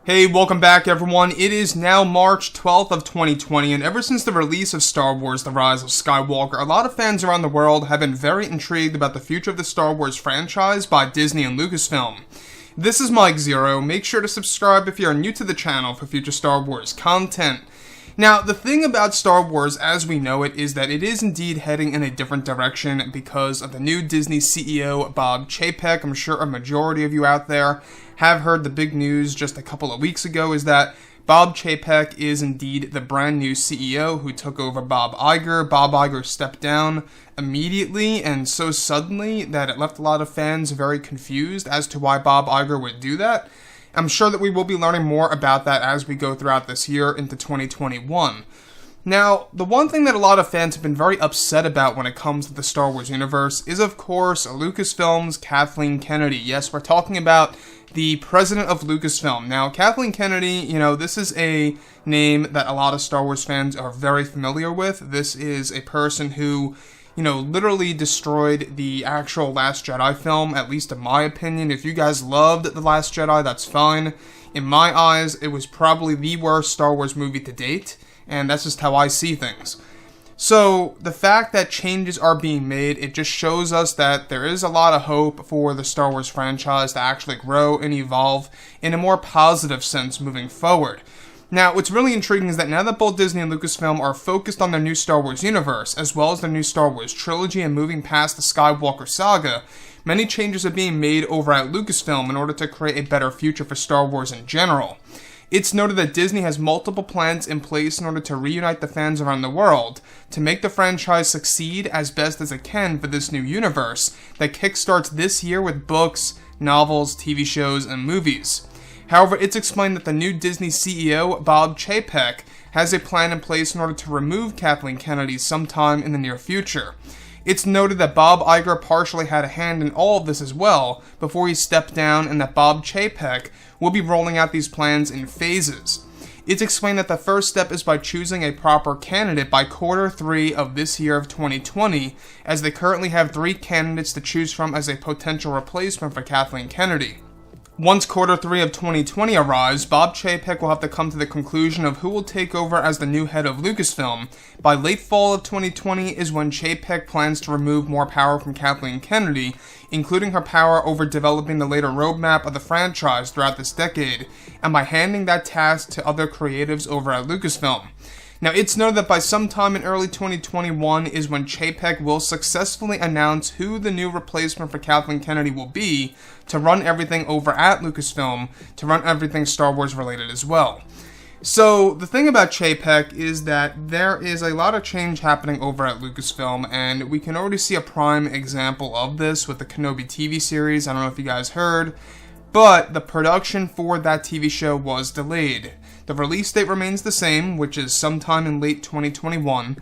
Hey, welcome back everyone. It is now March 12th of 2020, and ever since the release of Star Wars: The Rise of Skywalker, a lot of fans around the world have been very intrigued about the future of the Star Wars franchise by Disney and Lucasfilm. This is Mike Zero. Make sure to subscribe if you are new to the channel for future Star Wars content. Now, the thing about Star Wars as we know it is that it is indeed heading in a different direction because of the new Disney CEO, Bob Chapek. I'm sure a majority of you out there have heard the big news just a couple of weeks ago is that Bob Chapek is indeed the brand new CEO who took over Bob Iger. Bob Iger stepped down immediately and so suddenly that it left a lot of fans very confused as to why Bob Iger would do that. I'm sure that we will be learning more about that as we go throughout this year into 2021. Now, the one thing that a lot of fans have been very upset about when it comes to the Star Wars universe is, of course, Lucasfilm's Kathleen Kennedy. Yes, we're talking about the president of Lucasfilm. Now, Kathleen Kennedy, this is a name that a lot of Star Wars fans are very familiar with. This is a person who literally destroyed the actual Last Jedi film, at least in my opinion. If you guys loved The Last Jedi, that's fine. In my eyes, it was probably the worst Star Wars movie to date, and that's just how I see things. So, the fact that changes are being made, it just shows us that there is a lot of hope for the Star Wars franchise to actually grow and evolve in a more positive sense moving forward. Now, what's really intriguing is that now that both Disney and Lucasfilm are focused on their new Star Wars universe, as well as their new Star Wars trilogy and moving past the Skywalker saga, many changes are being made over at Lucasfilm in order to create a better future for Star Wars in general. It's noted that Disney has multiple plans in place in order to reunite the fans around the world, to make the franchise succeed as best as it can for this new universe that kickstarts this year with books, novels, TV shows, and movies. However, it's explained that the new Disney CEO, Bob Chapek, has a plan in place in order to remove Kathleen Kennedy sometime in the near future. It's noted that Bob Iger partially had a hand in all of this as well before he stepped down, and that Bob Chapek will be rolling out these plans in phases. It's explained that the first step is by choosing a proper candidate by Q3 of this year of 2020, as they currently have 3 candidates to choose from as a potential replacement for Kathleen Kennedy. Once Q3 of 2020 arrives, Bob Chapek will have to come to the conclusion of who will take over as the new head of Lucasfilm. By late fall of 2020 is when Chapek plans to remove more power from Kathleen Kennedy, including her power over developing the later roadmap of the franchise throughout this decade, and by handing that task to other creatives over at Lucasfilm. Now, it's noted that by sometime in early 2021 is when Chapek will successfully announce who the new replacement for Kathleen Kennedy will be to run everything over at Lucasfilm, to run everything Star Wars related as well. So, the thing about Chapek is that there is a lot of change happening over at Lucasfilm, and we can already see a prime example of this with the Kenobi TV series. I don't know if you guys heard, but the production for that TV show was delayed. The release date remains the same, which is sometime in late 2021,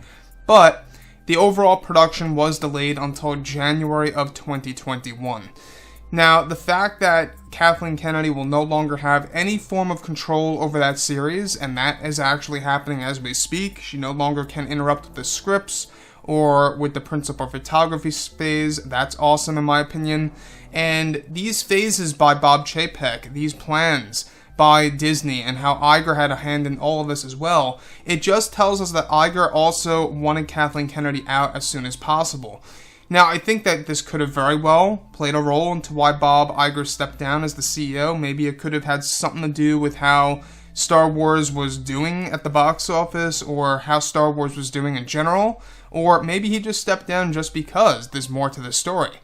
but the overall production was delayed until January of 2021. Now, the fact that Kathleen Kennedy will no longer have any form of control over that series, and that is actually happening as we speak. She no longer can interrupt with the scripts or with the principal photography phase. That's awesome in my opinion. And these phases by Bob Chapek, these plans by Disney, and how Iger had a hand in all of this as well, it just tells us that Iger also wanted Kathleen Kennedy out as soon as possible. Now, I think that this could have very well played a role into why Bob Iger stepped down as the CEO. Maybe it could have had something to do with how Star Wars was doing at the box office, or how Star Wars was doing in general, or maybe he just stepped down just because there's more to the story.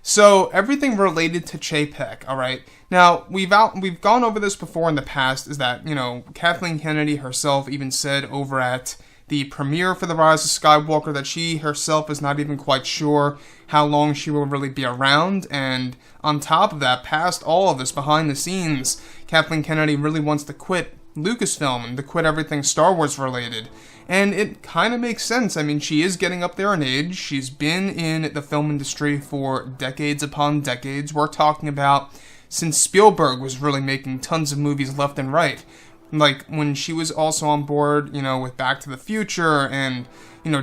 So, everything related to Chapek, alright? Now, we've gone over this before in the past, is that, Kathleen Kennedy herself even said over at the premiere for The Rise of Skywalker that she herself is not even quite sure how long she will really be around, and on top of that, past all of this behind the scenes, Kathleen Kennedy really wants to quit Lucasfilm and to quit everything Star Wars related. And it kind of makes sense. I mean, she is getting up there in age. She's been in the film industry for decades upon decades. We're talking about since Spielberg was really making tons of movies left and right. Like, when she was also on board, with Back to the Future and,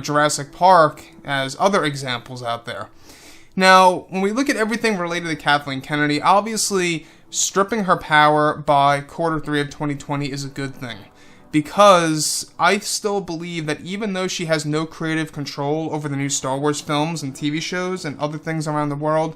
Jurassic Park as other examples out there. Now, when we look at everything related to Kathleen Kennedy, obviously, stripping her power by Q3 of 2020 is a good thing. Because I still believe that even though she has no creative control over the new Star Wars films and TV shows and other things around the world,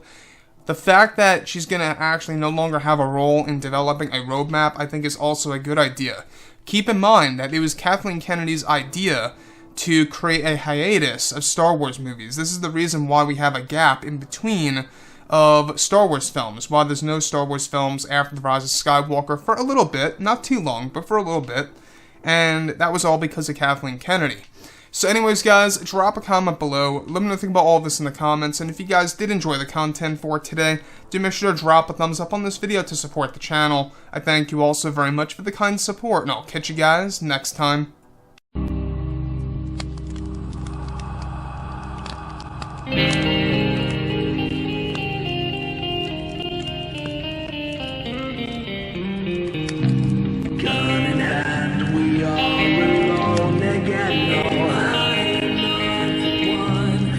the fact that she's going to actually no longer have a role in developing a roadmap, I think is also a good idea. Keep in mind that it was Kathleen Kennedy's idea to create a hiatus of Star Wars movies. This is the reason why we have a gap in between of Star Wars films, why there's no Star Wars films after The Rise of Skywalker for a little bit, not too long, but for a little bit, and that was all because of Kathleen Kennedy. So anyways, guys, drop a comment below. Let me know what you think about all of this in the comments. And if you guys did enjoy the content for today, do make sure to drop a thumbs up on this video to support the channel. I thank you all so very much for the kind support, and I'll catch you guys next time.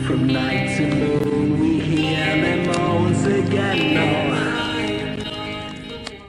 From night to moon, we hear them moans again.